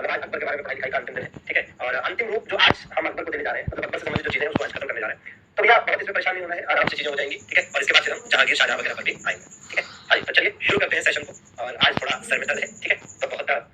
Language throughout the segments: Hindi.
मतलब आज अकबर के बारे में पढ़ाई लिखाई का अंतिम दिन है, ठीक है, और अंतिम रूप जो आज हम अकबर को देने जा रहे हैं, मतलब अकबर से संबंधित जो चीजें हैं उसको आज खत्म करने जा रहे हैं। तो भैया बहुत इसमें परेशान नहीं होना है, आराम से चीजें हो जाएंगी, ठीक है, और इसके बाद फिर हम जहांगीर शाहजहां वगैरह पर भी आएंगे, ठीक है। हाँ, तो चलिए शुरू करते हैं सेशन को, और आज थोड़ा सर में दर्द है, ठीक है, तो बहुत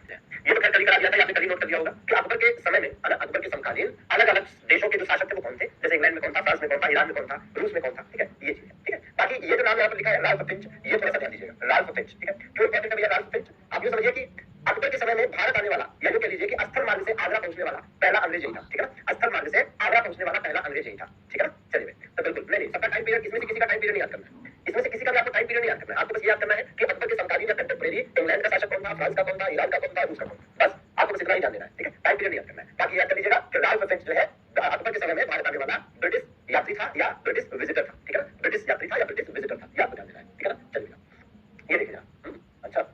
ये तो कभी करा दिया था, आपने कभी नोट कर दिया होगा कि अकबर के समय में, अकबर के समकालीन अलग अलग देशों के जो शासक थे वो कौन थे, जैसे इंग्लैंड में कौन था, फ्रांस में कौन था, ईरान में कौन था, रूस में कौन था, ठीक है, ये चीज है, ठीक है। बाकी ये जो नाम यहाँ पर लिखा है राल्फ फिंच, ये थोड़ा सा ध्यान दीजिएगा, राल्फ फिंच, ठीक है, क्यों इंपॉर्टेंट है भैया राल्फ फिंच? आप ये समझिए कि अकबर के समय में भारत आने वाला, या यूं कह लीजिए कि स्थल मार्ग से आगरा पहुंचने वाला पहला अंग्रेज यही था, ठीक है ना, स्थल मार्ग से आगरा पहुंचने वाला पहला अंग्रेज यही था, ठीक है ना। चलिए तो बिल्कुल नहीं, सबका टाइम पीरियड, इसमें से किसी का टाइम पीरियड नहीं याद करना है, इसमें से किसी का भी आपको टाइम पीरियड नहीं याद करना है, आपको बस याद करना है कि अकबर के समकालीन या कंटेम्परेरी इंग्लैंड का शासक कौन था, फ्रांस का कौन था, ईरान का कौन था, रूस का कौन था, बस आपको बस इतना ही जान देना है, ठीक है, टाइम पीरियड नहीं याद करना है। बाकी याद कर लीजिएगा कि राल्फ फिंच जो है अकबर के समय में भारत आने वाला ब्रिटिश यात्री था या ब्रिटिश विजिटर था, ठीक है ना, ब्रिटिश यात्री था या ब्रिटिश विजिटर था, ये आपको ध्यान देना है, ठीक है ना। चलिए ये देखिए, अच्छा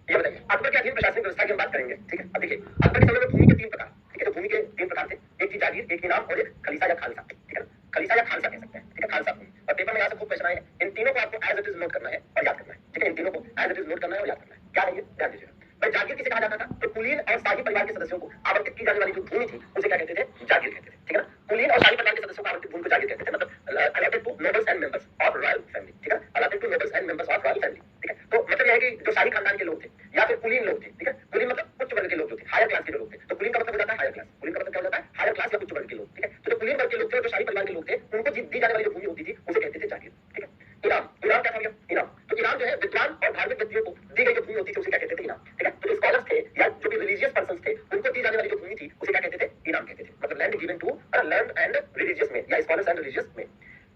ये बताइए अकबर के अधीन प्रशासनिक व्यवस्था की हम बात करेंगे, ठीक है। अब देखिए अकबर के समय में भूमि के तीन प्रकार, ठीक है, तो भूमि के तीन प्रकार थे, एक थी जागीर, एक इनाम और एक खलीसा या खालसा, ठीक है ना, खलीसा या खालसा कह सकते हैं, ठीक है, खालसा भूमि। और पेपर में यहाँ से खूब क्वेश्चन आए हैं, इन तीनों को आपको एज इट इज नोट करना है और याद करना है, ठीक है, इन तीनों को एज इट इज नोट करना है और याद करना है। क्या है ये, ध्यान दीजिएगा। भाई जागीर किसे कहा जाता था, तो कुलीन और शाही परिवार के सदस्यों को आवंटित की जाने वाली जो भूमि थी उसे क्या कहते थे, जागीर कहते थे, ठीक है ना। कुलीन और शाही परिवार के सदस्यों को आवंटित भूमि को जागीर कहते थे, मतलब allotted to nobles and members of royal family, ठीक है, allotted to nobles and members of royal family, ठीक है। तो मतलब यह है कि जो शाही खानदान के लोग थे या फिर कुलीन लोग थे, ठीक है, कुलीन मतलब उच्च वर्ग के लोग जो थे, हायर क्लास के जो लोग थे, तो कुलीन का मतलब हो जाता है हायर क्लास, कुलीन का मतलब क्या हो जाता है, हायर क्लास या उच्च वर्ग के लोग, ठीक है। तो जो कुलीन वर्ग के लोग थे, जो शाही परिवार के लोग थे, उनको दी जाने वाली जो भूमि होती थी उसे कहते थे जागीर, ठीक है। इनाम, इनाम क्या था भैया, इनाम, तो इनाम जो है विद्वान और धार्मिक व्यक्तियों को दी गई जो भूमि होती थी उसे क्या कहते थे, इनाम, ठीक है। तो जो स्कॉलर्स थे या जो भी रिलीजियस पर्संस थे उनको दी जाने वाली जो भूमि थी उसे क्या कहते थे, इनाम कहते थे, मतलब land given to learn and religious में या स्कॉलर्स एंड रिलीजियस में।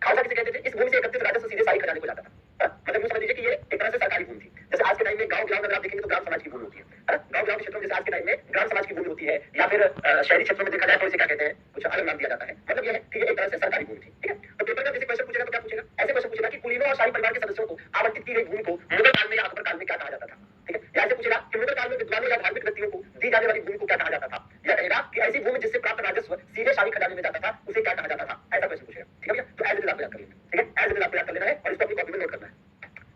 खालसा किसे कहते थे, इस भूमि से एकत्रित राजस्व सीधे शाही खजाने को जाता था, मतलब समझ लीजिए कि ये एक तरह से सरकारी भूमि थी। जैसे आज के टाइम में गांव गांव अगर आप देखेंगे तो ग्राम समाज की भूमि होती है ना, गांव गांव क्षेत्रों में जैसे आज के टाइम में ग्राम समाज की भूमि होती है, या फिर शहरी क्षेत्रों में देखा जाए तो इसे क्या कहते हैं, कुछ अलग नाम दिया जाता है, मतलब ये है कि ये एक तरह से सरकारी भूमि थी, ठीक है। तो पेपर में जैसे क्वेश्चन पूछेगा तो क्या पूछेगा, ऐसे क्वेश्चन पूछेगा कि कुलीनों और शाही परिवार के सदस्यों को आवंटित की गई भूमि को मुगल काल में या अकबर काल में क्या कहा जाता था, ठीक है। या ऐसे पूछेगा कि मुगल काल में विद्वानों या धार्मिक व्यक्तियों को दी जाने वाली भूमि को क्या कहा जाता था, या कहेगा कि ऐसी भूमि जिससे प्राप्त राजस्व सीधे शाही खजाने में जाता था उसे क्या कहा जाता था, ऐसा क्वेश्चन पूछेगा, ठीक है भैया। तो एज इट इज आपको याद कर लेना, ठीक है, एज इट इज आपको याद कर लेना है और इसको अपनी कॉपी में नोट करना है।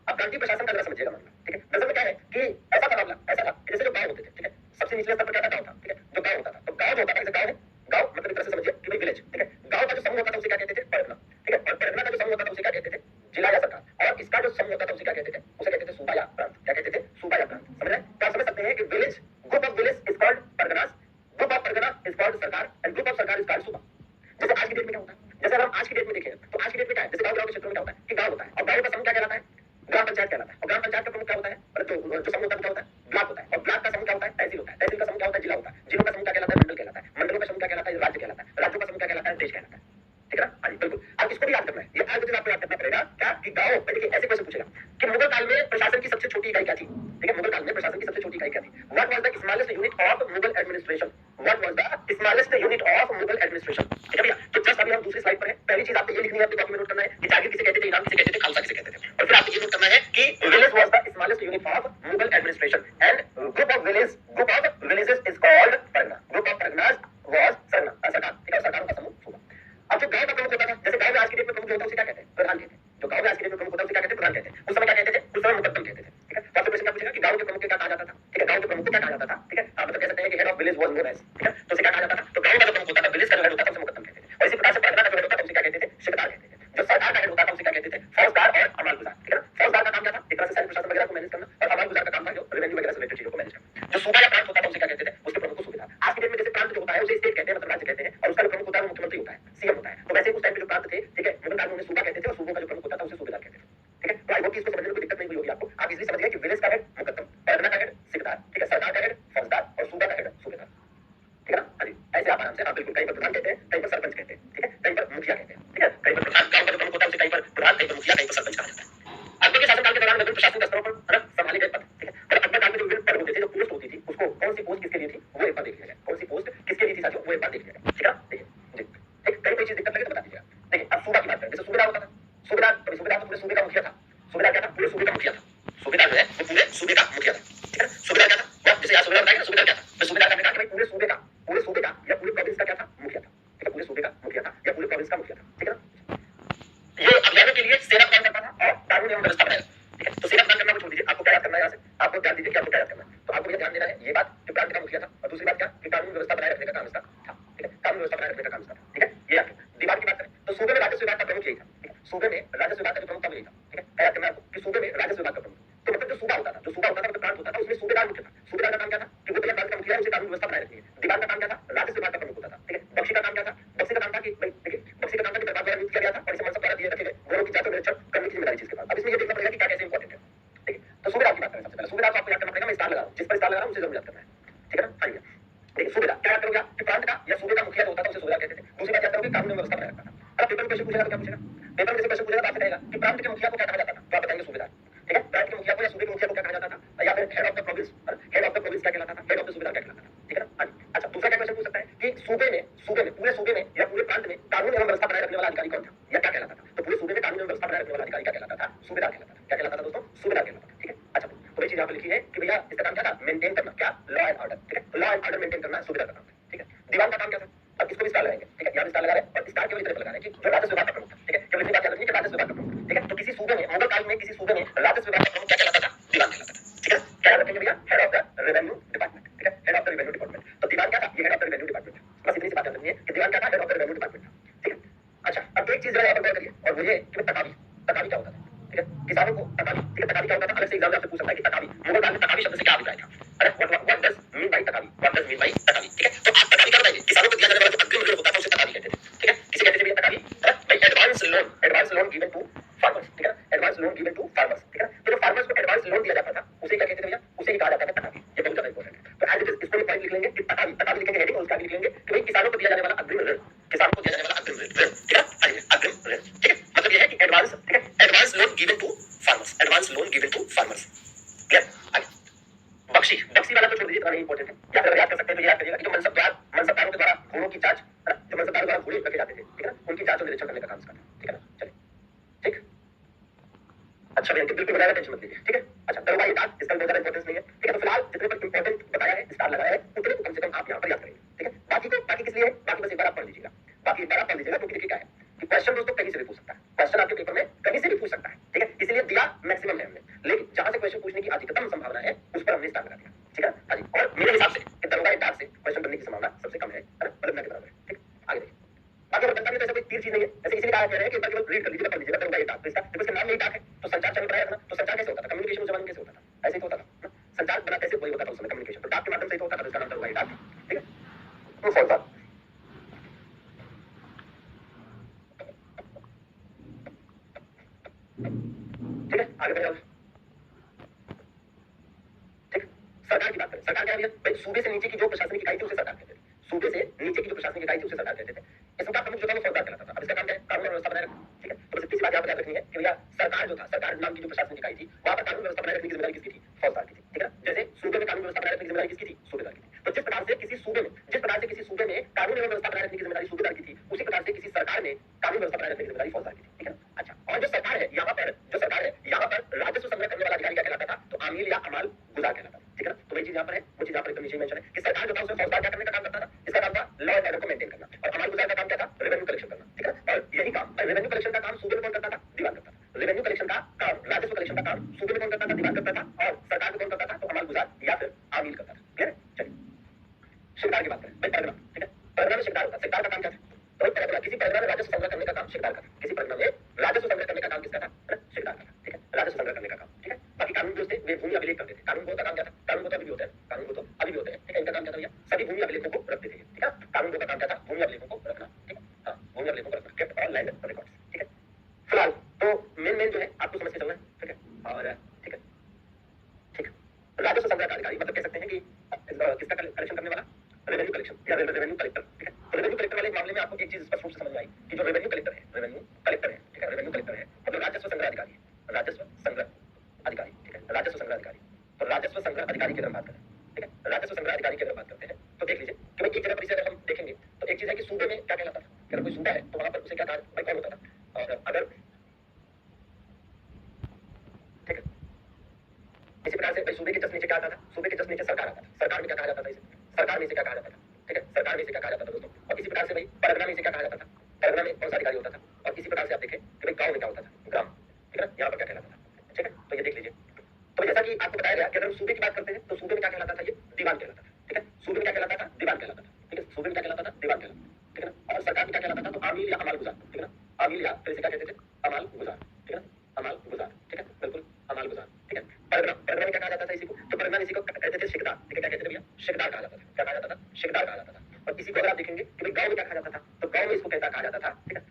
अब प्रांतीय प्रशासन का जरा समझिएगा मामला, ठीक है। दरअसल में क्या है कि ऐसा था मामला, ऐसा था कि जैसे जो गांव होते थे, ठीक है, सबसे निचले स्तर पर क्या था, गांव था, ठीक है, जो गांव होता था, तो गांव जो होता था, जैसे गांव है, गांव मतलब एक तरह से समझिए कि भाई विलेज, ठीक है। गांव का जो समूह होता था उसे क्या कहते थे, परगना, ठीक है, और परगना का जो समूह होता था उसे क्या कहते थे, जिला या सरकार, और इसका जो समूह होता था उसे क्या कहते थे, उसे कहते थे सूबा या प्रांत, क्या कहते थे, सूबा या प्रांत, समझ रहे हैं। तो आप समझ सकते हैं कि village, group of village is called Parganas, group of Pargana is called सरकार एंड ग्रुप ऑफ सरकार इज कॉल्ड सूबा। जैसे आज की डेट में क्या होता है, जैसे हम आज की डेट में देखें तो आज की डेट में क्या है, जैसे गांव गांव के क्षेत्रों में क्या होता है कि गांव होता है और गांव का समूह क्या कहलाता है, ग्राम पंचायत कहलाता है, और ग्राम पंचायत का प्रमुख क्या होता है, जो समूह होता है क्या होता है, ब्लॉक होता है, और ब्लॉक का समूह क्या होता है, तहसील होता है, तहसील का समूह क्या होता है, जिला होता है, जिलों का समूह क्या कहलाता है, मंडल कहलाता है, मंडलों का समूह क्या कहलाता है, राज्य कहलाता है, राज्यों का समूह क्या कहलाता है, देश कहलाता है, ठीक है ना। हाँ जी बिल्कुल, अब इसको भी याद करना है, ये आज आपको याद करना पड़ेगा क्या कि गांव में देखिए ऐसे क्वेश्चन पूछेगा कि मुगल काल में प्रशासन की सबसे छोटी इकाई क्या थी, ठीक है, मुगल काल में प्रशासन की सबसे छोटी इकाई क्या थी, what was the smallest unit of Mughal administration, what was the smallest unit of Mughal administration, ठीक है भैया। तो जस्ट अभी हम दूसरी स्लाइड पर हैं, पहली चीज आपको ये लिखनी है, अपनी कॉपी में नोट करना है कि जागीर किसे कहते थे, इनाम किसे कहते थे, खालसा किसे कहते थे, और फिर आपको ये नोट करना है कि village was the smallest unit of Mughal administration and group of villages is called Pargana, group of Parganas was Sarna, सरकार, ठीक है, सरकारों का समूह सूबा। अब जो गांव का प्रमुख होता था, जैसे गांव में आज की डेट में प्रमुख होता है उसे क्या कहते हैं, प्रधान कहते हैं, जो गांव में आज की डेट में प्रमुख होता है उसे क्या कहते हैं, प्रधान कहते हैं। उस समय क्या कहते थे, उस समय मुकद्दम कहते थे, ठीक है। तो आपसे क्वेश्चन क्या पूछेगा कि गांव के प्रमुख को क्या कहा जाता था, ठीक है, गांव के प्रमुख को क्या कहा जाता था, ठीक है, आप मतलब कह सकते हैं कि head of village was known as, ठीक है, तो उसे क्या कहा जाता था, तो गांव का जो प्रमुख होता था, विलेज का जो हेड होता था उसे मुकद्दम कहते थे, और इसी प्रकार से परगना का जो हेड होता था उसे क्या कहते थे, शिकदार कहते थे, जो सरकार का हेड होता था उसे क्या कहते थे, फौजदार और अमालगुजार, ठीक है ना। फौजदार का काम क्या था, एक तरह से सैन्य प्रशासन वगैरह को मैनेज करना, और अमालगुजार का काम था जो रेवेन्यू वगैरह से रिलेटेड चीजों को मैनेज करना। जो सूबा या प्रांत होता था उसे क्या कहते थे, उसके प्रमुख को सूबेदार। आज की डेट में जैसे प्रांत जो होता है उसे स्टेट कहते हैं, मतलब राज्य कहते हैं, और उसका जो प्रमुख होता है वो मुख्यमंत्री होता है, सीएम होता है। तो वैसे उस टाइम पे जो प्रांत थे, ठीक है, मुगल काल में उन्हें सूबा कहते थे और सूबों का जो प्रमुख होता था उसे सूबेदार कहते थे, ठीक है। तो आई होप कि इसको समझने में कोई दिक्कत नहीं हुई होगी आपको, आप इजीली समझ गए कि विलेज का हेड मुकद्दम, परगना का हेड सिकदार, ठीक है, सरकार का हेड फौजदार और सूबा का हेड सूबेदार, ठीक है ना। हाँ जी, ऐसे आप आराम से, आप बिल्कुल कहीं पर प्रधान कहते हैं, कहीं पर सरपंच कहते हैं, ठीक है, कहीं पर मुखिया कहते हैं, ठीक है, कहीं पर प्रधान गांव का जो प्रमुख होता है उसे कहीं पर प्रधान, कहीं पर मुखिया, कहीं पर सरपंच कहा जाता है। अकबर के शासनकाल के दौरान विभिन्न प्रशासनिक स्तरों पर संभाले गए पद, ठीक है, मतलब अकबर काल में जो विभिन्न पद होते थे, जो पोस्ट होती थी, उसको कौन सी पोस्ट किसके लिए थी वो एक बार देख लिया जाए, कौन सी पोस्ट किसके लिए थी साथियों वो एक बार देख लिया जाए, ठीक है ना। देखिए जी, एक कहीं कोई चीज दिक्कत लगे तो बता दीजिएगा। देखिए अब सूबा की बात करें, जैसे सूबेदार होता था, सूबेदार तो पूरे सूबे का मुखिया था, सूबेदार क्या था, पूरे सूबे का मुखिया था, सूबेदार जो है वो पूरे सूबे का मुखिया था, ठीक है। सूबेदार क्या था, जैसे यहाँ सूबेदार बताया ना, सूबेदार क्या था, तो सूबेदार का कहा कि भाई पूरे सूबे का या पूरे प्रोविंस का क्या था, मुखिया था, ठीक है, पूरे सूबे का मुखिया था या पूरे प्रोविंस का मुखिया था, ठीक है ना। ये अभियानों के लिए सेना प्रदान करता था और कानून एवं व्यवस्था बनाया, ठीक है। तो सेना प्रदान करना को छोड़ दीजिए, आपको क्या याद करना है, यहाँ से आपको ध्यान दीजिए कि आपको क्या याद करना है। तो आपको ये ध्यान देना है ये बात, जो प्रांत का मुखिया था, और दूसरी बात क्या सूबे में राजस्व विभाग का प्रमुख। तो मतलब जो सूबा होता था मतलब प्रांत होता था, उसमें सूबेदार मुख्य था। सूबेदार का काम क्या था कि वो प्रांत का मुखिया है, उसे कानून व्यवस्था बनाए रखनी है। दीवान का काम क्या था, राजस्व विभाग का प्रमुख होता था, ठीक है। बख्शी का काम क्या था, बख्शी का काम था कि भाई देखिए बख्शी का काम था कि दरबार द्वारा नियुक्त किया गया था और इसे मनसब द्वारा दिए रखे गए घोड़ों की जांच और निरीक्षण करने की जिम्मेदारी जिसके पास। अब इसमें ये देखना पड़ेगा कि क्या कैसे इंपॉर्टेंट है, ठीक है। तो सूबेदार की बात करें सबसे पहले। सूबेदार को आपको याद करना पड़ेगा, मैं स्टार लगा रहा हूं, जिस पर स्टार लगा रहा हूं उसे जरूर याद करना है, ठीक है ना। हाँ जी, देखिए सूबेदार क्या याद करोगे आप कि प्रांत का या सूबे का मुखिया जो होता था उसे सूबेदार कहते थे। दूसरी बात याद करोगे कानून व्यवस्था बनाए रखता था। अब पेपर में क्वेश्चन पूछेगा तो क्या पूछेगा, पेपर में क्वेश्चन पूछेगा तो आपसे कहेगा कि प्रांत के मुखिया को क्या कहा जाता था, तो आप बताएंगे सूबेदार, ठीक है। प्रांत के मुखिया को या सूबे के मुखिया को क्या कहा जाता था, या फिर head of the province, head of the province क्या कहलाता था, हेड ऑफ द सूबेदार क्या कहलाता था, ठीक है ना। हाँ जी। अच्छा, दूसरा क्या क्वेश्चन पूछ सकता है कि सूबे में पूरे सूबे में या पूरे प्रांत में कानून एवं व्यवस्था बनाए रखने वाला अधिकारी कौन था या क्या कहलाता था। तो पूरे सूबे में कानून एवं व्यवस्था बनाए रखने वाला अधिकारी क्या कहलाता था, सूबेदार कहलाता था। क्या कहलाता था दोस्तों, सूबेदार कहलाता था, ठीक है। अच्छा, तो ये चीज यहाँ पे लिखी है कि भैया इसका काम क्या था, मेंटेन करना, क्या, लॉ एंड ऑर्डर, ठीक है। लॉ एंड ऑर्डर मेंटेन करना सूबेदार का काम है, ठीक है। दीवान का काम क्या था, अब इसको भी स्टार लगाएंगे, ठीक है। यहाँ भी स्टार लगा रहे हैं और स्टार केवल इस तरफ लगा रहे हैं कि जो राजस्व विभाग का प्रमुख था, ठीक है। केवल इतनी बात याद रखनी है कि राजस्व विभाग का प्रमुख, ठीक है। तो किसी सूबे में, मुगल काल में किसी सूबे में राजस्व विभाग का प्रमुख क्या कहलाता था, दीवान कहलाता था, ठीक है। क्या याद रखेंगे भैया, head of the revenue department, ठीक है। Head of the revenue department. तो दीवान क्या था, ये head of the revenue department. बस इतनी सी बात याद रखनी है कि दीवान क्या था, head of the revenue department था, ठीक है। अच्छा, अब एक चीज जरा यहाँ पर गौर करिए और वो ये कि तकावी, तकावी क्या होता था, ठीक है। किसानों को तकावी, ठीक है। तकावी क्या होता था, अलग से एग्जाम में आपसे पूछ सकता है कि तकावी, मुगल काल में तकावी शब्द से क्या अभिप्राय था। अरे what does mean by taccavi, what does mean by taccavi, ठीक है। तो आप तकावी क्या बताएंगे, किसानों को दिया जाने वाला जो अग्रिम ऋण होता था उसे तकावी कहते थे, ठीक है। किसे कहते थे भैया तकावी, भाई advance loan given to farmers, ठीक है। Advance loan given to farmers, ठीक है। तो जो फार्मर्स को एडवांस लोन दिया जाता था उसे क्या कहते थे भैया, उसे ही कहा जाता था तकावी। ये बहुत ज्यादा इंपॉर्टेंट है। तो एज इट इज इसको पॉइंट लिख लेंगे कि तकावी, तकावी लिखेंगे हेडिंग और उसका आगे लिख लेंगे कि भाई किसानों को दिया जाने वाला अग्रिम ऋण, किसानों को दिया जाने वाला अग्रिम ऋण, ठीक है। अग्रिम ऋण, ठीक है। मतलब ये है कि एडवांस, ठीक है, advance loan given to farmers, advance loan given to farmers, clear. आगे बख्शी, बख्शी वाला तो छोड़ दीजिए, इतना नहीं इंपॉर्टेंट है। या फिर याद कर सकते हैं तो याद करिएगा कि जो मनसबदारों के द्वारा घोड़ों की जांच, जो मनसबदारों द्वारा घोड़े रखे जाते थे, ठीक है ना, उनकी जांच और निरीक्षण करने का काम इसका था, ठीक है ना। चलिए, ठीक। अच्छा भैया बिल्कुल बताया, टेंशन मत लीजिए, ठीक है। अच्छा, दरोगा ये डाक, इसका बहुत ज्यादा इंपॉर्टेंस नहीं है, ठीक है। तो फिलहाल जितने पर इंपॉर्टेंट बताया है, स्टार लगाया है, उतने को कम से कम आप यहाँ पर याद करेंगे, ठीक है। बाकी किस लिए है, बाकी बस एक बार आप पढ़ लीजिएगा, बाकी एक बार आप पढ़ लीजिएगा, क्योंकि देखिए क्या है कि क्वेश्चन दोस्तों कहीं से भी पूछ सकता है, क्वेश्चन आपके पेपर में कहीं से भी पूछ सकता है, ठीक है। इसलिए दिया मैक्सिमम है हमने, लेकिन जहां से क्वेश्चन पूछने की अधिकतम संभावना है उस पर हमने स्टार लगा दिया, ठीक है। हाँ जी, और मेरे हिसाब से दरोगा एक डाक से क्वेश्चन बनने की संभावना सबसे कम है ना, मतलब ना के बराबर है, ठीक। आगे देखिए, बाकी अगर बनता भी तो ऐसा कोई तीर चीज नहीं है, ऐसे इसीलिए कहा कह रहे हैं कि एक बार केवल रीड कर लीजिएगा, पढ़ लीजिएगा दरोगा एक डाक। तो इसका नाम यही डाक है, तो संचार चैनल बनाया था ना, तो संचार कैसे होता था, कम्युनिकेशन उस जमाने में कैसे होता था, ऐसे ही तो होता था ना? संचार बना कैसे, वही होता था उस समय, कम्युनिकेशन। तो डाक के माध्यम से ही तो होता था, तो इसका नाम दरोगा एक डाक, ठीक है। तो फॉर बात, ठीक है। आगे बढ़िए, ठीक। सरकार की बात करें, सरकार क्या है भैया, भाई सूबे से नीचे की जो प्रशासनिक इकाई थी उसे सरकार कहते थे, सूबे से नीचे की जो प्रशासनिक इकाई थी उसे सरकार कहते थे। इसका प्रमुख जो था वो फौजदार कहलाता था। अब इसका काम क्या है, कानून और व्यवस्था बनाए रखना, ठीक है। तो सिर्फ इसी बात यहाँ पर याद रखनी है कि भैया सरकार जो था, सरकार नाम की जो प्रशासनिक इकाई थी, वहां पर कानून व्यवस्था बनाए रखने की जिम्मेदारी किसकी थी, फौजदार की थी, ठीक है। जैसे सूबे में कानून व्यवस्था बनाए रखने की जिम्मेदारी किसकी थी, सूबेदार की थी। तो जिस प्रकार से किसी सूबे में, जिस प्रकार से किसी सूबे में कानून एवं व्यवस्था बनाए रखने की जिम्मेदारी सूबेदार की थी, उसी प्रकार से किसी सरकार में कानून व्यवस्था बनाए रखने की जिम्मेदारी फौजदार की थी, ठीक है। अच्छा, और जो सरकार है यहाँ पर, जो सरकार है यहाँ पर राजस्व संग्रह करने वाला अधिकारी क्या कहलाता था, तो आमील या अमाल गुजार कहलाता था, ठीक है ना। तो वही चीज यहाँ पर है, वो चीज यहाँ पर एकदम नीचे मेंशन है कि सरकार जो था उसमें फौजदार क्या करने का काम करता था, इसका काम था लॉ एंड ऑर्डर को मेंटेन करना, और अमाल गुजार का काम क्या था, रेवेन्यू कलेक्शन करना, ठीक है। और यही काम, रेवेन्यू कलेक्शन का काम सूबे में कौन करता था, दीवान करता था। रेवेन्यू कलेक्शन का काम, राजस्व कलेक्शन का काम सूबे में कौन करता था, दीवान करता था, और सरकार में कौन करता था, तो अमाल गुजार या फिर आमील करता था, क्लियर है। चलिए शिकदार की बात करें, भाई परगना, ठीक है। परगना में शिकदार होता है, शिकदार का काम क्या था, तो परगना, किसी परगना में राजस्व संग्रह करने का काम शिकदार का था, किसी परगना में राजस्व संग्रह करने का काम किसका था, शिकदार का था, ठीक है। राजस्व संग्रह करने का काम, ठीक है। बाकी कानून जो थे वे भूमि अभिलेख करते थे। कानून का काम क्या था, कानून तो अभी भी होता है, कानून तो अभी भी होते हैं, ठीक है। इनका काम क्या था भैया, सभी भूमि अभिलेखों को रखते थे, ठीक है। कानून का काम क्या था, भूमि अभिलेखों को रखना, ठीक है। हाँ, भूमि अभिलेखों को रखना, केप्ट ऑल लैंड रिकॉर्ड्स, ठीक है। फिलहाल तो मेन जो है आपको समझ के चलना है, ठीक है। और ठीक है, ठीक है। राजस्व संग्रह का अधिकारी मतलब कह सकते हैं कि किसका कलेक्शन करने वाला, रेवेन्यू कलेक्शन या रेवेन्यू कलेक्टर, ठीक है। तो रेवेन्यू कलेक्टर वाले मामले में आपको एक चीज स्पष्ट रूप से समझ में आई कि जो रेवेन्यू कलेक्टर है, रेवेन्यू कलेक्टर है, ठीक है, रेवेन्यू कलेक्टर है मतलब राजस्व संग्रह अधिकारी है, राजस्व संग्रह अधिकारी, ठीक है, राजस्व संग्रह अधिकारी। तो राजस्व संग्रह अधिकारी की अगर बात करें, ठीक है, राजस्व संग्रह अधिकारी की अगर बात करते हैं तो देख लीजिए कि भाई एक जगह पर इसे अगर हम देखेंगे तो एक चीज है कि सूबे में क्या कहलाता था, अगर कोई सूबा है तो वहां पर उसे क्या कहा, भाई कौन होता था, और अगर ठीक है, इसी प्रकार से भाई सूबे के जस्ट नीचे क्या आता था, सूबे के जस्ट नीचे सरकार आता था, सरकार में क्या कहा जाता था इसे, सरकार में इसे क्या कहा जाता था, ठीक है, सरकार में इसे क्या कहा जाता था दोस्तों। और इसी प्रकार से भाई परगना में इसे क्या कहा जाता था, परगना में कौन सा अधिकारी होता था, और इसी प्रकार से आप देखें कि भाई गांव में क्या होता था, ग्राम, ठीक है ना, यहाँ पर क्या कहलाता था, ठीक है। तो ये देख लीजिए, तो जैसा कि आपको बताया गया कि अगर हम सूबे की बात करते हैं तो सूबे में क्या कहलाता था, ये दीवान कहलाता था, ठीक है। सूबे में क्या कहलाता था, दीवान कहलाता था, ठीक है। सूबे में क्या कहलाता था, दीवान कहलाता था, ठीक है ना। और सरकार में क्या कहलाता था, तो आमील या अमाल गुजार, ठीक है ना, आमील या फिर इसे क्या कहते थे, अमाल गुजार, ठीक है ना, अमाल गुजार, ठीक है, बिल्कुल मालगुजार, ठीक है। परगना, परगना में क्या कहा जाता था इसी को? तो परगना इसी को कहते थे शिकदार, ठीक है। क्या कहते थे भैया? शिकदार कहा जाता था। क्या कहा जाता था? शिकदार कहा जाता था। और इसी को अगर आप देखेंगे कि भाई गांव में क्या कहा जाता था, तो गांव में इसको कहता कहा जाता था, ठीक है।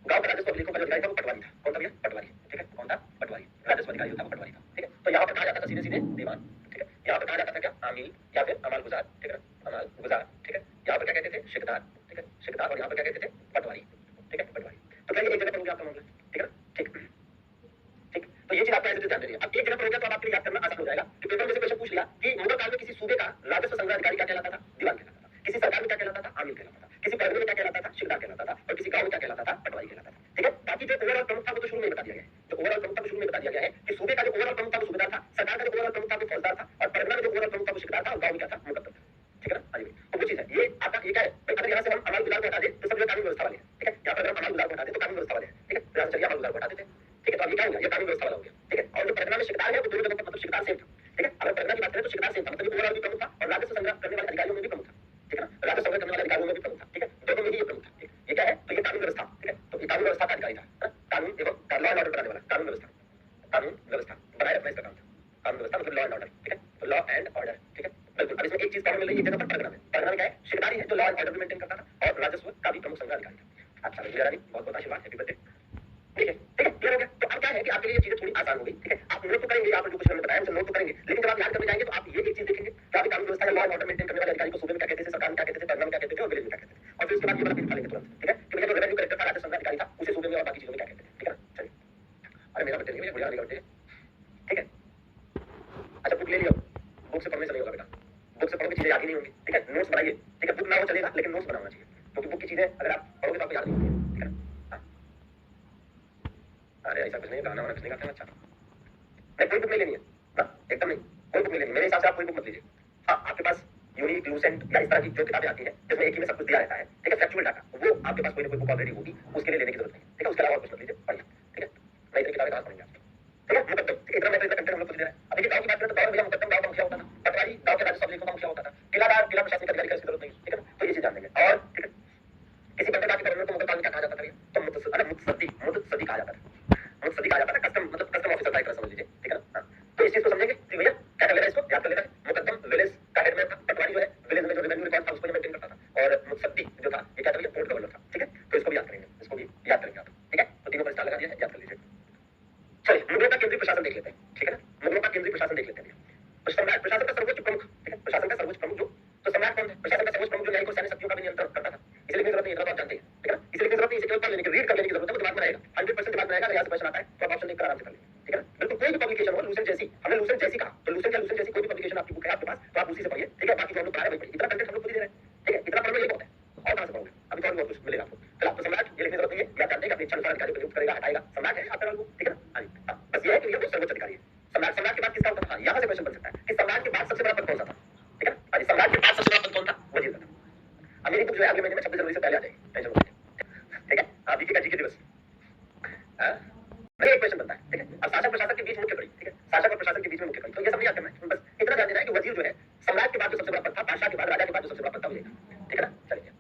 गांव का राजस्व अभिलेखों का जो अधिकारी था वो पटवारी था। कौन था भैया? पटवारी, ठीक है। कौन था? पटवारी। राजस्व अधिकारी जो था वो पटवारी था, ठीक है। तो यहाँ पर कहा जाता था सीधे सीधे दीवान, ठीक है। यहाँ पर कहा जाता था क्या? आमील या फिर अमाल गुजार, ठीक है। अमाल गुजार, ठीक है। यहाँ पर क्या कहते थे? शिकदार, ठीक है। शिकदार। और यहाँ पर क्या कहते थे? पटवारी, ठीक है। पटवारी। तो क्या ये एक जगह पर हो गया आपका मामला, ठीक है ना? ठीक, ठीक। तो ये चीज आपको ऐसे ध्यान देनी है। अब एक जगह पर हो गया तो अब आपके लिए याद करना आसान हो जाएगा कि पेपर में से क्वेश्चन पूछ लिया कि मुगल काल में किसी सूबे का राजस्व संग्रह अधिकारी क्या कहलाता था? दीवान कहलाता था। किसी सरकार में क्या कहलाता था? आमील कहलाता था। किसी परगने में क्या कहलाता था? शिकदार कहलाता था। और किसी गांव में क्या कहलाता था? पटवारी कहलाता था, ठीक है। बाकी जो ओवरऑल प्रमुख था वो तो शुरू में बता दिया गया है। जो ओवरऑल प्रमुख था वो शुरू में बता दिया गया है कि सूबे का जो ओवरऑल प्रमुख था वो सूबेदार था, सरकार का जो ओवरऑल प्रमुख था वो फौजदार था, और परगना में जो ओवरऑल प्रमुख था वो शिकदार था, और गांव में क्या था? मुकद्दम था, ठीक है ना? हाँ जी। तो वो चीज है, ये आपका ये क्या है भाई? अगर यहाँ से हम अमाल गुजार को हटा दें तो सब जो कानून व्यवस्था वाले हैं, ठीक है। यहाँ पर अगर हम अमाल गुजार को हटा दें तो कानून व्यवस्था वाले हैं, ठीक है। यहाँ से चलिए अमाल गुजार को हटा देते हैं, ठीक है। तो अब ये क्या हो गया? ये कानून व्यवस्था वाला हो गया, ठीक है। और जो परगना में शिकदार है वो दोनों जगह पर मतलब शिकदार सेम था, ठीक है। अगर परगना की बात करें तो शिकदार सेम था, मतलब ये ओवरऑल भी प्रमुख था और राजस्व संग्रह करने वाले अधिकारियों में भी प्रमुख था, ठीक है ना। राजस्व संग्रह करने वाले अधिकारियों में भी प्रमुख था, ठीक है। दोनों में ही ये प्रमुख था, ठीक है। ये क्या है? तो ये कानून व्यवस्था, ठीक है। तो ये कानून व्यवस्था का अधिकारी था, कानून एवं लॉ एंड ऑर्डर बनाने वाला, कानून व्यवस्था, कानून व्यवस्था बनाए रखना इसका काम था। कानून व्यवस्था मतलब लॉ एंड ऑर्डर, ठीक है। तो लॉ एंड ऑर्डर, ठीक है, बिल्कुल। अब इसमें एक चीज कॉमन मिल रही है जगह पर परगना में। परगना में क्या है? शिकदारी है जो लॉ एंड ऑर्डर भी मेंटेन करता था और राजस्व का भी प्रमुख संग्रह अधिकारी था। अच्छा मेरा बहुत बहुत आशीर्वाद, हैप्पी बर्थडे, ठीक है, ठीक है। क्लियर हो गया? तो अब क्या है कि आपके लिए ये चीजें थोड़ी आसान हो गई, ठीक है। आप नोट तो करेंगे, आपने जो कुछ मैंने बताया उसे नोट तो करेंगे, लेकिन जब आप याद करने जाएंगे तो आप ये एक चीज देखेंगे कि आप कानून व्यवस्था या लॉ एंड ऑर्डर मेंटेन करने वाले अधिकारी को सूबे में क्या कहते थे, सरकार में क्या कहते थे, परगना में क्या कहते थे और विलेज में क्या कहते थे। और फिर उसके बाद ये वाला भी निकालेंगे तुरंत, ठीक है, कि भैया जो रेवेन्यू कलेक्टर था, राजस्व संग्रह अधिकारी था, उसे सूबे में और बाकी चीजों में क्या कहते थे, ठीक है ना? चलिए, अरे मेरा बर्थडे नहीं है, बढ़िया वाली बर्थडे, ठीक है। अच्छा बुक ले लियो, बुक से पढ़ने से नहीं होगा बेटा, बुक से पढ़ोगे चीजें याद ही नहीं होंगी, ठीक है। नोट्स बनाइए, ठीक है। बुक ना हो चलेगा लेकिन नोट्स बनाना चाहिए, क्योंकि बुक की चीजें अगर आप पढ़ोगे तो आपको याद नहीं होगी, ठीक है ना? अरे ऐसा कुछ नहीं, गाना वाना कुछ नहीं गाते हैं, अच्छा नहीं। कोई बुक नहीं लेनी है ना, एकदम नहीं, कोई बुक नहीं लेनी। मेरे हिसाब से आप कोई बुक मत लीजिए। हाँ आपके पास यूनिक, लूसेंट या इस तरह की जो किताबें आती हैं जिसमें एक ही में सब कुछ दिया रहता है, ठीक है, फैक्चुअल डाटा, वो आपके पास कोई ना कोई बुक ऑलरेडी होगी, उसके लिए लेने की जरूरत नहीं, ठीक है। उसके अलावा कुछ मत लीजिए, बढ़िया, ठीक है। नहीं इतनी किताबें कहाँ पढ़ेंगे आप, ठीक है। मुकद्दम, ठीक है, इतना मैं तो इतना कंटेंट हम लोग को दे रहे हैं। अब देखिए गांव की बात करें तो गांव में भैया मुकद्दम गांव का मुखिया होता था, पटवारी गांव के राजस्व अभिलेखों का मुखिया होता था, किलादार किला प्रशासनिक अधिकारी का इसकी जरूरत नहीं, ठीक है ना। तो ये चीज जान लेंगे। और ठीक है, किसी बंदरगाह के गवर्नर को मुगल काल में क्या कहा जाता था भैया? तो मुत्सद्दी कहा जाता था, मुत्सद्दी कहा जाता था, कस्टम मतलब कस्टम ऑफिसर का एक तरह समझ लीजिए, ठीक है ना। हाँ। तो इस चीज को समझेंगे कि भैया क्या कर लेना है, इसको याद कर लेना है। मुकद्दम विलेज का हेड में था, पटवारी जो है विलेज में जो रेवेन्यू रिकॉर्ड था उसको मेंटेन करता था, और मुत्सद्दी जो था ये क्या था भैया? पोर्ट गवर्नर था, ठीक है। तो इसको भी याद करेंगे, इसको भी याद करेंगे आप, ठीक है। तो तीनों पर स्टार लगा दिया है, याद कर लीजिए। चलिए मुगलों का केंद्रीय प्रशासन देख लेते हैं, ठीक है ना। मुगलों का केंद्रीय प्रशासन देख लेते हैं। तो सम्राट प्रशासन का सर्वोच्च प्रमुख, ठीक है, प्रशासन का सर्वोच्च प्रमुख जो, तो सम्राट कौन है? प्रशासन का सर्वोच्च प्रमुख जो न्यायिक और सैन्य शक्तियों का भी नियंत्रण करता था। इसलिए लिखने की जरूरत नहीं, इतना तो आप जानते हैं, ठीक है ना। इसलिए लिखने की जरूरत नहीं, इसे केवल पढ़ लेने की, रीड कर लेने की जरूरत है, वो दिमाग में रहेगा, 100% दिमाग में रहेगा। अगर यहाँ से क्वेश्चन आता है तो आप ऑप्शन देखकर आराम से कर लेंगे, ठीक है ना। बिल्कुल कोई भी पब्लिकेशन हो, लूसेंट जैसी, हमने लूसेंट जैसी कहा तो लूसेंट या लूसेंट जैसी कोई भी पब्लिकेशन आपकी बुक है आपके पास तो आप उसी से पढ़िए, ठीक है। बाकी जो हम लोग पढ़ा रहे हैं वही पढ़िए, इतना कंटेंट हम लोग खुद ही दे रहे हैं, ठीक है। इतना पढ़ लो यही बहुत है, और कहाँ से पढ़ोगे? अभी तो और बहुत कुछ मिलेगा आपको। फिलहाल तो सम्राट ये लिखने की जरूरत नहीं है, या जानते हैं कि अपनी इच्छा अनुसार अधिकारी को नियुक्त करेगा, हटाएगा, सम्राट है आपका नाम, ठीक है ना। हाँ जी, बस ये है कि ये वो सर्वोच्च अधिकारी है। सम्राट, सम्राट के बाद किसका होता था? यहाँ से क्वेश्चन बन सकता है कि सम्राट के बाद सबसे बड़ा पद कौन सा था, ठीक है। हाँ जी, सम्राट के बाद सबसे बड़ा पद कौन था? वजीर का था। अब मेरी बुक जो है अगले महीने में 26 जनवरी से पहले आ जाएगी, टेंशन मत लीजिए, ठीक है। हाँ बीके का जीके दिवस नहीं, एक क्वेश्चन बनता है, ठीक है। अब शासक प्रशासक के बीच मुख्य खड़ी, ठीक है, शासक और प्रशासन के बीच में मुख्य खड़ी, तो ये सब नहीं याद करना है, बस इतना ध्यान देना है कि वजीर जो है सम्राट के बाद जो सबसे बड़ा पद था, बादशाह के बाद, राजा के बाद जो सबसे बड़ा पद था वही था, ठीक है ना। चलिए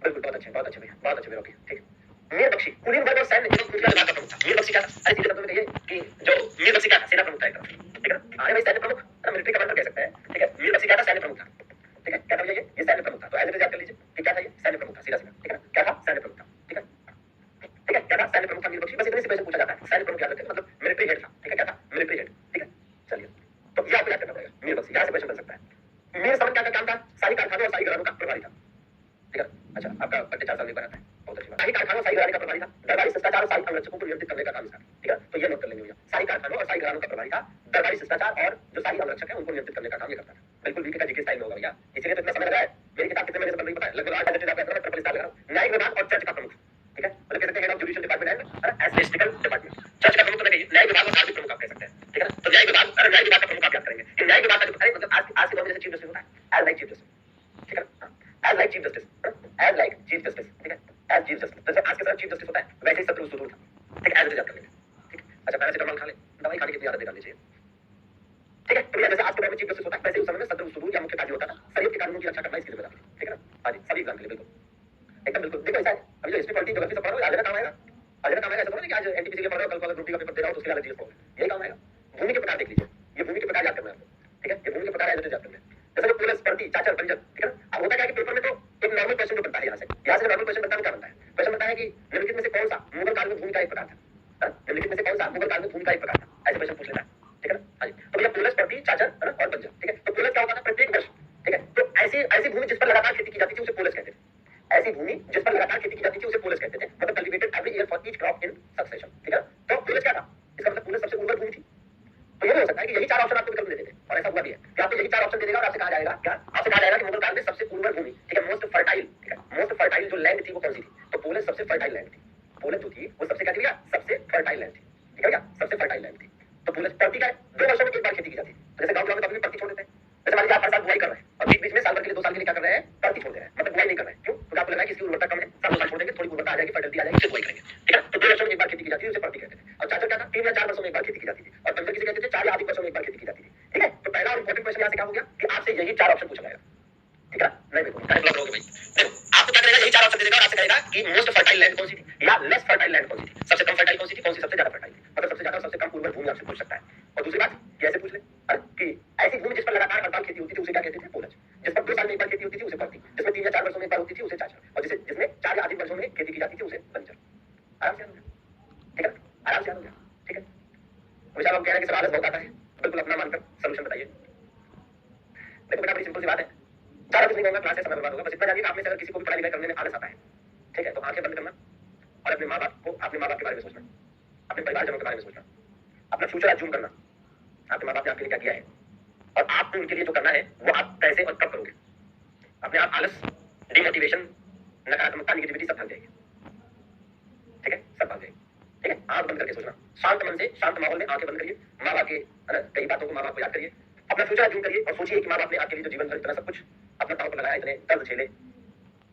बिल्कुल, बहुत अच्छे भैया, बहुत अच्छे भैया, ओके ठीक है। मीर बख्शी कुलीन वर्ग और सैन्य एवं खुफिया विभाग का प्रमुख था। मीर बख्शी क्या था? अरे सीधे शब्दों में कहिए कि जो मीर बख्शी क्या था? सेना प्रमुख था एक तरह, ठीक है ना। अरे भाई सैन्य प्रमुख, मिलिट्री कमांडर कह सकते हैं, ठीक है। मीर बख्शी क्या था? सैन्य प्रमुख था, ठीक है। क्या था भैया? ये सैन्य प्रमुख था। तो ऐसे याद कर लीजिए कि क्या था ये? सैन्य प्रमुख था, सीधा सीधा, ठीक है ना। क्या था? सैन्य प्रमुख था, ठीक है, ठीक है। क्या था? सैन्य प्रमुख था मीर बख्शी। बस इतने से क्वेश्चन पूछा जाता है, सैन्य प्रमुख याद रखें, मतलब मिलिट्री हेड था, ठीक है। क्या था? मिलिट्री हेड, ठीक है। चलिए तो ये आपको याद करना पड़ेगा, मीर बख्शी, यहाँ से क्वेश्चन बन सकता है। मीर समन क्या का काम था? शाही कारखानों और शाही घरानों का प्रभारी था, ठीक है। अच्छा आपका बर्थडे 4 साल में बनाता है, बहुत अच्छी बात। शाही कारखानों शाही घराने का प्रभारी था, दरबारी शिष्टाचार और शाही अंगरक्षकों को नियंत्रित करने का काम इसका, ठीक है। तो ये नोट कर लेंगे भैया, शाही कारखानों और शाही घरानों का प्रभारी था, दरबारी शिष्टाचार और जो शाही अंगरक्षक है उनको नियंत्रित करने का काम ये करता था। बिल्कुल बीके का जीके स्टाइल में होगा भैया, इसीलिए तो इतना समय लगा है। मेरी किताब कितने महीने से बन रही है पता है? लगभग 8 घंटे आप मैं ट्रिपल स्टार लगा रहा हूं। न्यायिक विभाग और चर्च का प्रमुख, ठीक है, मतलब कह सकते हैं head of judicial department and administrative department. Church का प्रमुख तो नहीं, न्यायिक विभाग और धार्मिक प्रमुख आप कह सकते हैं, ठीक है ना। तो न्यायिक विभाग, अरे न्यायिक विभाग का प्रमुख आप याद करेंगे कि न्यायिक विभाग का जो अरे मतलब आज के दौर में जैसे चीफ जस्टिस होता है, एज लाइक चीफ जस्टिस, ठीक है ना, as like chief justice, as like chief justice, ठीक है, एज चीफ जस्टिस। जैसे आज के साथ चीफ जस्टिस होता है वैसे ही सत्रु सुदूर था, ठीक है, एज याद कर लेंगे, ठीक है। अच्छा पैरासिटामोल खा ले, दवाई खाने की इतनी आदत निकाल लीजिए, ठीक है। तो जैसे आज के दौर में चीफ जस्टिस होता है वैसे उस समय में सत्रु सुदूर या मुख्य काजी होता था, शरीयत के कानूनों की रक्षा करना इसकी जिम्मेदारी, ठीक है ना। हाँ जी सभी एग्जाम के लिए बिल्कुल एकदम बिल्कुल। देखो ऐसा है, अभी जो हिस्ट्री पॉलिटी ज्योग्राफी सब पढ़ रहे हो आज ना काम आएगा, आज ना काम आएगा। ऐसा तो नहीं कि आज एनटीपीसी के पढ़ रहे हो, कल को अगर ड्यूटी का पेपर दे रहा हो तो उसके लिए अलग चीज पढ़ोगे, यही काम आएगा। प्रकार देख लीजिए, ये भूमि के प्रकार याद करना है आपको, ठीक है, ये भूमि के प्रकार याद करना है। जैसे जो पुलस, प्रति, चाचर, बंजर, ठीक है ना। अब होता क्या है कि पेपर में तो एक नॉर्मल क्वेश्चन जो बनता है, यहाँ से नॉर्मल क्वेश्चन बनता है, क्या बनता है, क्वेश्चन बनता है कि निम्नलिखित में से कौन सा मुगल काल में भूमि का एक प्रकार था, निम्नलिखित में से कौन सा मुगल काल में भूमि का एक प्रकार था, ऐसे क्वेश्चन पूछ लेता है, ठीक है ना। हाँ जी, तो भैया पुलस, प्रति, चाचर, है ना, और बंजर, ठीक है। तो पुलस क्या होता था, प्रत्येक वर्ष, ठीक है। तो ऐसी ऐसी भूमि जिस पर लगातार खेती की जाती थी उसे पुलस कहते थे, ऐसी भूमि जिस पर लगातार खेती की जाती थी उसे पुलस कहते थे, मतलब cultivated every year for each crop in succession, ठीक है। तो पुलस क्या था, इसका मतलब पुलस सबसे उर्वर भूमि थी। तो ये भी हो सकता है कि यही चार ऑप्शन आपको विकल्प दे देते हैं, और ऐसा हुआ भी है कि आपको यही चार ऑप्शन दे देगा और आपसे कहा जाएगा क्या, आपसे कहा जाएगा कि मुगल काल में सबसे उर्वर भूमि, ठीक है, मोस्ट फर्टाइल, ठीक है, मोस्ट फर्टाइल जो लैंड थी वो कौन सी थी, तो पोलैंड सबसे फर्टाइल लैंड थी, पोलैंड जो थी वो सबसे क्या थी भैया, सबसे फर्टाइल लैंड थी, ठीक है भैया, सबसे फर्टाइल लैंड थी। तो पोलैंड प्रति का 2 वर्षों में एक बार खेती की जाती है, जैसे गांव में कभी प्रति छोड़ देते हैं, जैसे मान लीजिए आप हर साल बुआई कर रहे हैं और बीच बीच में साल भर के लिए 2 साल के लिए क्या कर रहे हैं, प्रति छोड़ दे रहे हैं, मतलब बुआई नहीं कर रहे हैं, क्यों, क्योंकि आपको लगा कि इसकी उर्वरता कम है, साल 2 साल छोड़ देंगे, थोड़ी उर्वरता आ जाएगी, फर्टिलिटी आ जाएगी, फिर बुआई करेंगे, ठीक है। तो 2 वर्षों में एक बार खेती की जाती है, उसे प्रति कहते थे। और चाचर क्या था, 3 या 4 वर्षों में एक बार खेती की जाती थी, और बंजर किसे कहते थे, 4 या अधिक वर्षों में एक बार खेती की जाती थी, ठीक है। तो पहला और इंपॉर्टेंट क्वेश्चन यहाँ से क्या हो गया कि आपसे यही 4 ऑप्शन पूछा जाएगा, ठीक है। नहीं देखो टाइम लॉग करोगे भाई, देखो आपको क्या करेगा, यही 4 ऑप्शन दे देगा और आपसे कहेगा कि मोस्ट फर्टाइल लैंड कौन सी थी या लेस फर्टाइल लैंड कौन सी थी, सबसे कम फर्टाइल कौन सी थी, कौन सी सबसे ज्यादा फर्टाइल थी, मतलब सबसे ज्यादा और सबसे कम उर्वर भूमि आपसे पूछ सकता है। और दूसरी बात कैसे पूछ ले, कि ऐसी भूमि जिस पर लगातार हर साल खेती होती थी उसे क्या कहते थे, पोलज, जिस पर 2 साल में एक बार खेती होती थी उसे प्रति, जिसमें 3 या 4 वर्षों में एक बार होती थी उसे चाचर, और जिसमें 4 या अधिक वर्षों में खेती की जाती थी उसे बंजर। आराम से, ठीक है, आराम से, ठीक है। हमेशा लोग कह रहे हैं कि सवाल बहुत आता है, बिल्कुल अपना मानकर सॉल्यूशन बताइए। देखो बेटा बड़ी सिंपल सी बात है, ज्यादा कुछ नहीं कहूंगा, क्लास से समय बर्बाद होगा, बस इतना जानिए कि आप में से अगर किसी को भी पढ़ाई लिखाई करने में आलस आता है, ठीक है, तो आंखें बंद करना और अपने माँ बाप के बारे में सोचना, अपने परिवारजनों के बारे में सोचना, अपना फ्यूचर अज्यूम करना, आपके माँ बाप ने आपके लिए क्या किया है और आपको उनके लिए जो करना है वो आप कैसे और कब करोगे। अपने आप आलस, डिमोटिवेशन, नकारात्मकता, निगेटिविटी सब भाग जाएगी, ठीक है, सब भाग जाएगी, ठीक है। आंख बंद करके सोचना, शांत मन से, शांत माहौल में आंखें बंद करिए, माँ बाप के, है ना, कई बातों को माँ बाप को याद करिए, अपना फ्यूचर अज्यूम करिए और सोचिए कि माँ बाप ने आपके लिए जो जीवन भर इतना सब कुछ अपना दांव पर लगाया, इतने दर्द झेले,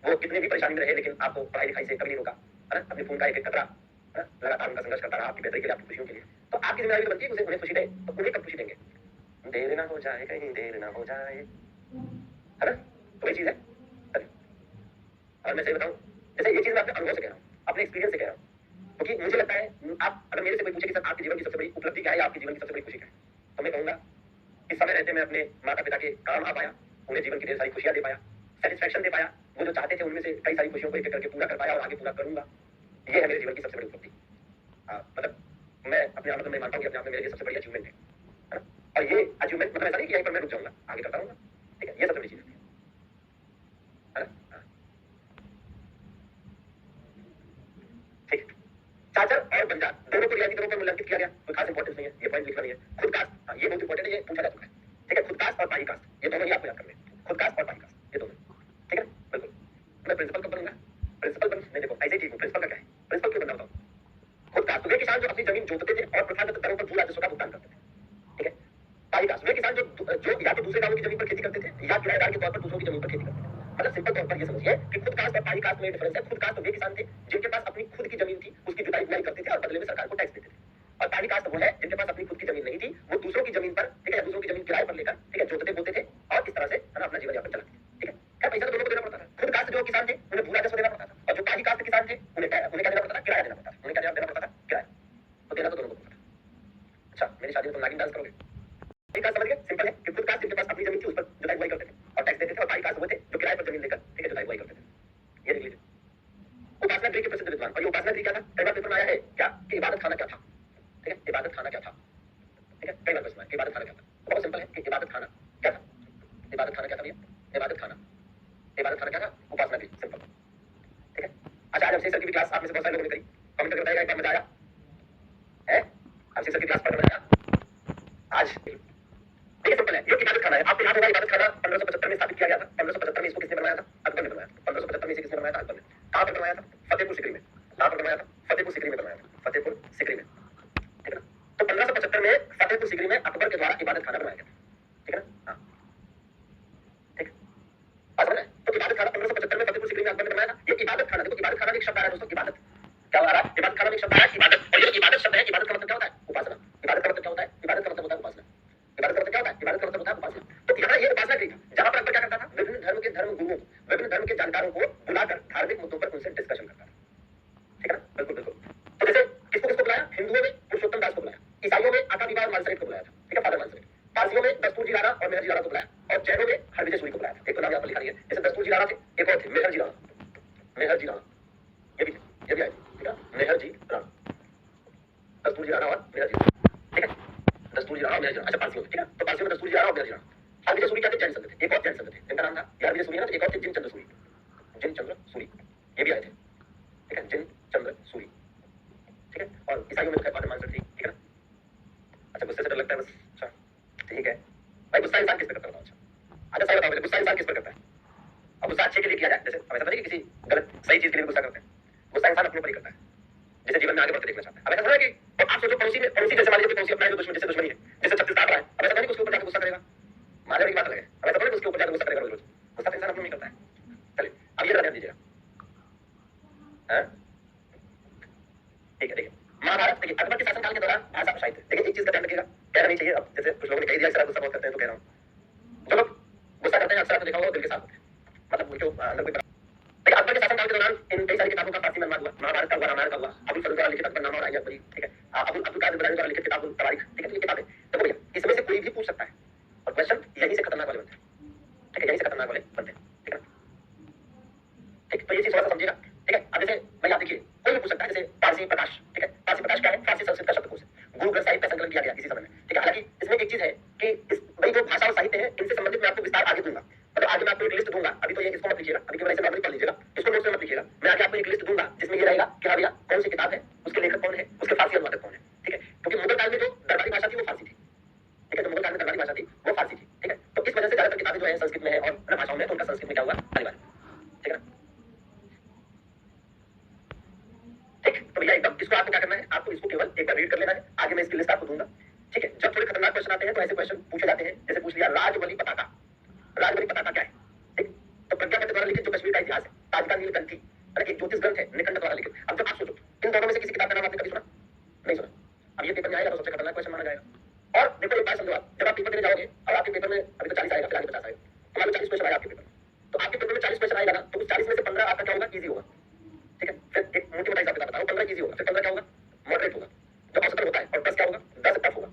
वो कितने भी परेशानी में रहे लेकिन आपको पढ़ाई लिखाई से कभी नहीं रोका, है ना, अपने खून का एक एक कतरा, है ना, लगातार उनका संघर्ष करता रहा आपकी बेहतरी के लिए, आपकी खुशियों के लिए। तो आपकी जिम्मेदारी बनती है कि उन्हें खुशी दें, तो उन्हें कब खुशी देंगे, देर ना हो जाए, कहीं देर ना हो जाए, है ना, तो ये चीज है। और मैं सही बताऊं, जैसे ये चीज मैं अपने अनुभव से कह रहा हूँ, अपने एक्सपीरियंस से कह रहा हूँ, क्योंकि मुझे लगता है आप अगर मेरे से कोई पूछे कि सर आपके जीवन की सबसे बड़ी उपलब्धि क्या है या आपके जीवन की सबसे बड़ी खुशी क्या है, तो मैं कहूंगा इस समय रहते मैं अपने माता पिता के काम आ पाया, उन्हें जीवन की ढेर सारी खुशियां दे पाया, सेटिस्फेक्शन दे पाया, वो जो चाहते थे उनमें से कई सारी खुशियों को एक एक करके पूरा कर पाया और आगे पूरा करूंगा, ये है मेरे जीवन की सबसे बड़ी उपलब्धि। मतलब मैं अपने आप में मानता हूँ कि अपने आप में मेरे लिए सबसे बड़ी अचीवमेंट है ना? और ये अचीवमेंट मतलब ऐसा नहीं कि यहीं पर मैं रुक जाऊंगा, आगे करता रहूंगा, ठीक है, ये सबसे बड़ी चीज है ना। ठीक, चाचर और बंजार दोनों को रियायती दरों पर मूल्यांकित किया गया, कोई खास इंपॉर्टेंस नहीं है, ये पॉइंट लिखना नहीं है। खुद कास्ट, हाँ ये बहुत इंपॉर्टेंट है, ये पूछा जा चुका है, ठीक है, खुद कास्ट और पाई कास्ट ये दोनों ही आपको याद करने हैं, खुद कास्ट और पाई कास्ट ये दोनों, ठीक है, बिल्कुल। मैं प्रिंसिपल कब बनूंगा, प्रिंसिपल बन नहीं, देखो ऐसे ठीक हूँ, प्रिंसिपल का क्या है, प्रिंसिपल क्यों बनना बताओ, खुद कास्ट वे किसान जो अपनी जमीन जोतते थे और प्रथागत दरों पर भू राजस्व का भुगतान करते थे, ठीक है। पाई कास्ट वे किसान जो या तो दूसरे गांवों की जमीन पर खेती करते थे या किराएदार के तौर पर दूसरों की जमीन पर खेती करते थे। मतलब सिंपल तौर पर ये समझिए कि खुद कास्ट और पाई कास्ट में डिफरेंस है। खुद कास्ट वे किसान थे जिनके पास अपनी खुद की जमीन थी, उसकी जुताई बुआई करते थे और बदले में सरकार को टैक्स देते थे। और पाई कास्ट वो है जिनके पास अपनी खुद की जमीन नहीं थी, वो दूसरों की जमीन पर, ठीक है, दूसरों की जमीन किराए पर लेकर, ठीक है, जोतते बोते थे और इस तरह से है ना अपना जीवन यापन चलाते थे, ठीक है। क्या पैसा तो दोनों को देना पड़ता था। खुद कास्ट जो किसान थे उन्हें भू राजस्व देना पड़ता था और जो पाई कास्ट किसान थे उन्हें क्या देना पड़ता था, किराया देना पड़ता था। उन्हें क्या देना पड़ता था, किराया। तो देना तो दोनों को पड़ता था। अच्छा, मेरी शादी में तुम नागिन डांस करोगे, पाई कास्ट समझ गए, सिंपल है कि खुद कास्ट जिनके पास अपनी जमीन थी उस पर जुताई बुआई करते थे और टैक्स देते थे, और पाई कास्ट वो थे जो किराए पर जमीन लेकर, ठीक है, जुताई बुआई करते थे। ये देख लीजिए। उपासना गृह के प्रसिद्ध विद्वान, और ये उपासना गृह क्या था, कई बार पेपर में आया है क्या कि इबादत खाना क्या था, ठीक है, इबादत खाना क्या था, ठीक है, कई बार प्रश्न है कि इबादत खाना क्या था। तो बहुत सिंपल है कि इबादत खाना क्या था, इबादत खाना क्या था भैया, इबादत खाना क्या था, उपासना गृह, सिंपल, ठीक है। अच्छा, आज हमसे सर की भी क्लास आप में से बहुत सारे लोगों ने करी, कमेंट करके बताइएगा एक बार मजा आया है, हमसे सर की क्लास पढ़ने में आया आज। देखिए सिंपल है, ये इबादत खाना है, आपको याद होगा इबादत खाना 1575 में स्थापित किया गया था। 1575 में इसको किसने बनवाया था, अकबर ने बनवाया था। 1575 में इसे किसने बनवाया था, अकबर ने। कहां पर बनवाया था, फतेहपुर सीकरी में। कहां पर बनवाया था, फतेहपुर सीकरी में बनवाया था, फतेहपुर सीकरी में, ठीक है ना। तो 1575 में फतेहपुर सीकरी में अकबर के द्वारा इबादत खाना बनवाया गया, ठीक है ना। हाँ ठीक, बात समझ रहे हैं? तो इबादत खाना 1575 में फतेहपुर सीकरी में अकबर ने बनवाया था। ये इबादत खाना, देखो इबादत खाना एक शब्द आ रहा है दोस्तों, इबादत क्या आ रहा है, इबादत खाना एक शब्द आ रहा है, इबादत। और ये इबादत शब्द है, इबादत का मतलब क्या होता है, उपासना। इबादत का मतलब क्या होता है, इबादत का मतलब होता है उपासना। इबादत का मतलब क्या होता है, इबादत का मतलब होता है उपासना। तो यहाँ ये उपासना गृह था जहां पर अकबर क्या करता था, विभिन्न धर्म के धर्म गुरुओं, विभिन्न धर्म के जानकारों को बुलाकर धार्मिक मुद्दों पर उनसे डिस्कशन करता था, ठीक है ना, बिल्कुल बिल्कुल। तो जैसे किसको किसको बुलाया, हिंदुओं में पुरुषोत्तम दास को बुलाया, ईसाइयों में आका विवाह मालसरेत को बुलाया था, ठीक है, मेहर जी राणा को बुलाया और जैनों में हरविजय सूरी को बुलाया। एक तो नाम यहाँ पर लिखा नहीं है, जैसे दस्तूर जी राणा थे, एक और थे मेहर जी राणा, मेहर जी राणा, ये भी थे, ये भी आए थे, ठीक है, मेहर जी राणा, दस्तूर जी राणा और मेहर जी राणा, ठीक है, दस्तूर जी राणा और मेहर जी राणा, अच्छा पारसियों में, ठीक है, तो पारसियों में दस्तूर जी राणा और मेहर जी राणा। हरविजय सूरी क्या थे, जैन संत थे, एक और जैन संत थे, जिनका नाम था ये हरविजय सूरी है ना, तो एक और थे जिन चंद्र सूरी, जिन चंद्र सूरी, ये भी आए थे, ठीक है, जिन चंद्र सूरी, ठीक है, और ईसाइयों में तो खैर फादर मानसर थी, ठीक है ना। अच्छा गुस्से से डर लगता है बस, अच्छा ठीक है भाई, गुस्सा इंसान किस पे करता है बताओ। अच्छा सही बताओ मुझे, गुस्सा इंसान किस पर करता है? अब गुस्सा अच्छे के लिए किया जाए, जैसे अब ऐसा नहीं कि किसी गलत सही चीज के लिए गुस्सा करते हैं, गुस्सा इंसान अपने ऊपर ही करता है, जैसे जीवन में आगे बढ़ते देखना चाहता है। अब ऐसा थोड़ा है कि तो आप सोचो पड़ोसी में, पड़ोसी जैसे मान लीजिए पड़ोसी अपना है जो दुश्मन, जैसे दुश्मनी है, जैसे 36 काट रहा है, अब ऐसा नहीं कि उसके ऊपर जाकर गुस्सा करेगा, मारने की बात अलग है, अब ऐसा थोड़ा कि उसके ऊपर जाकर गुस्सा करेगा रोज रोज, गुस्सा तो इंसान अपने में करता है। चलिए अब ये ध्यान दीजिएगा, ठीक है, देखिए महाभारत, देखिए अकबर के शासनकाल के दौरान भाषा साहित्य, देखिए एक चीज का ध्यान रखिएगा, कहना नहीं चाहिए, अब जैसे कुछ लोगों ने कह दिया इस तरह गुस्सा बहुत करते हैं तो कह रहा हूँ, जो लोग गुस्सा करते हैं अक्सर आपने देखा होगा दिल के साथ होते हैं, मतलब उनके अंदर कोई, देखिए अकबर के शासनकाल के दौरान इन कई सारी किताबों का फारसी में अनुवाद हुआ, महाभारत का हुआ, रामायण का हुआ, अबुल फजल द्वारा लिखित अकबरनामा और अय्यबरी, ठीक है, अबुल कासिम बदायूं द्वारा लिखित किताबुल तवारीख, ठीक है, तो ये किताबें, तो भैया इसमें से कोई भी पूछ सकता है और क्वेश्चन यहीं से खतरनाक वाले बनते हैं, ठीक है, यहीं से खतरनाक वाले बनते हैं, ठीक है, ठीक, तो ये चीज थोड़ा सा समझिएगा, ठीक है। अब जैसे भाई आप देखिए कोई भी पूछ सकता है, जैसे पारसी प्रकाश, ठीक है, पारसी प्रकाश क्या है, फारसी संस्कृत का शब्दकोश है, गुरु ग्रंथ साहिब का संकलन किया गया इसी समय में, ठीक है। हालांकि इसमें एक चीज है कि इस भाई जो भाषा और साहित्य है इनसे संबंधित मैं आपको विस्तार आगे दूंगा, मतलब आगे मैं आपको एक लिस्ट दूंगा, अभी तो ये इसको मत लिखिएगा, अभी केवल ऐसे नॉर्मली पढ़ लीजिएगा, इसको नोट्स में मत लिखिएगा, मैं आगे आपको एक लिस्ट दूंगा जिसमें ये रहेगा कि हाँ भैया कौन सी किताब है, उसके लेखक कौन है, उसके फारसी अनुवादक कौन है, ठीक है, क्योंकि मुगल काल में जो दरबारी भाषा थी वो फारसी थी, ठीक है, जो मुगल काल में दरबारी भाषा थी वो फारसी थी, ठीक है, तो इस वजह से ज्यादातर किताबें जो है संस्कृत में है और अन्य भाषाओं में, तो उनका संस्कृत में क्या हुआ अनिवार्य, ठीक है ना, ठीक। तो भैया एकदम इसको आपको क्या करना है, आपको इसको केवल एक बार रीड कर लेना है, आगे मैं इसकी लिस्ट आपको दूंगा, ठीक है। जब थोड़े खतरनाक क्वेश्चन आते हैं तो ऐसे क्वेश्चन पूछे जाते हैं, जैसे पूछ लिया राजबली पताका, राजबली पताका क्या है, ठीक, तो प्रज्ञा के द्वारा लिखित जो कश्मीर का इतिहास है, ताज का नीलकंठी, एक ज्योतिष ग्रंथ है निकंठ द्वारा लिखित। अब जब आप सोचो इन दोनों में से किसी किताब का नाम आपने कभी सुना, नहीं सुना, अब ये पेपर में आएगा तो सबसे खतरनाक क्वेश्चन माना जाएगा। और देखो एक बात समझो, आप जब आप पेपर देने जाओगे और आपके पेपर में अभी तो 40 आएगा, फिर आगे 50 आएगा, तो मान लो 40 क्वेश्चन आएगा आपके पेपर में, तो आपके पेपर में 40 क्वेश्चन आएगा ना, तो उस 40 में से 15 आपका क्या होगा, ईजी होगा, ठीक है, फिर एक मोटी मोटा हिसाब किताब बताओ, 15 ईजी होगा, फिर 15 क्या होगा, मॉडरेट होगा, जो औसतन होता है, और 10 क्या होगा, 10 टफ होगा,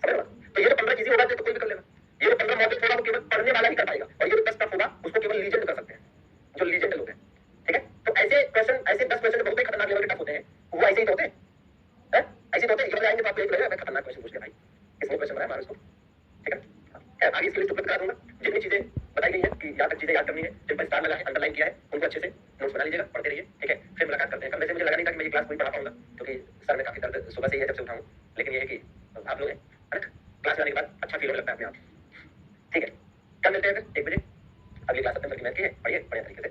समझ लो। तो ये जो 15 ईजी होगा तो कोई भी कर लेगा, ये जो 15 मॉडरेट होगा वो केवल पढ़ने वाला ही कर पाएगा, और ये जो 10 टफ होगा उसको केवल लीजेंड कर सकते हैं, जो लीजेंड लोग हैं, ठीक है। तो ऐसे क्वेश्चन, ऐसे 10 क्वेश्चन बहुत ही खतरनाक लेवल के टफ होते हैं, वो ऐसे ही तो होते हैं, ऐसे तो होते हैं, ये वाले आएंगे तो आपको एक लगेगा खतरनाक क्वेश्चन पूछ लिया भाई, इसमें क्वेश्चन बनाया मारो इसको, ठीक है। आगे इसकी लिस्ट उपलब्ध करा दूंगा, जितनी चीजें बताई गई है कि यहाँ तक चीजें याद करनी है, जिन पर स्टार लगा है, अंडरलाइन किया है, उनको अच्छे से नोट्स बना लीजिएगा, पढ़ते रहिए, ठीक है। फिर मुलाकात करते हैं, कल वैसे मुझे लगा नहीं था कि मैं ये क्लास पूरी पढ़ा पाऊंगा, क्योंकि सर में काफी दर्द सुबह से ही है जब से उठा हूँ, लेकिन ये है कि आप लोग हैं, क्लास करने के बाद अच्छा फील होने लगता है अपने आप, ठीक है। कल मिलते हैं फिर 1 बजे, अगली क्लास अपने मैथ की है, पढ़िए बढ़िया तरीके से।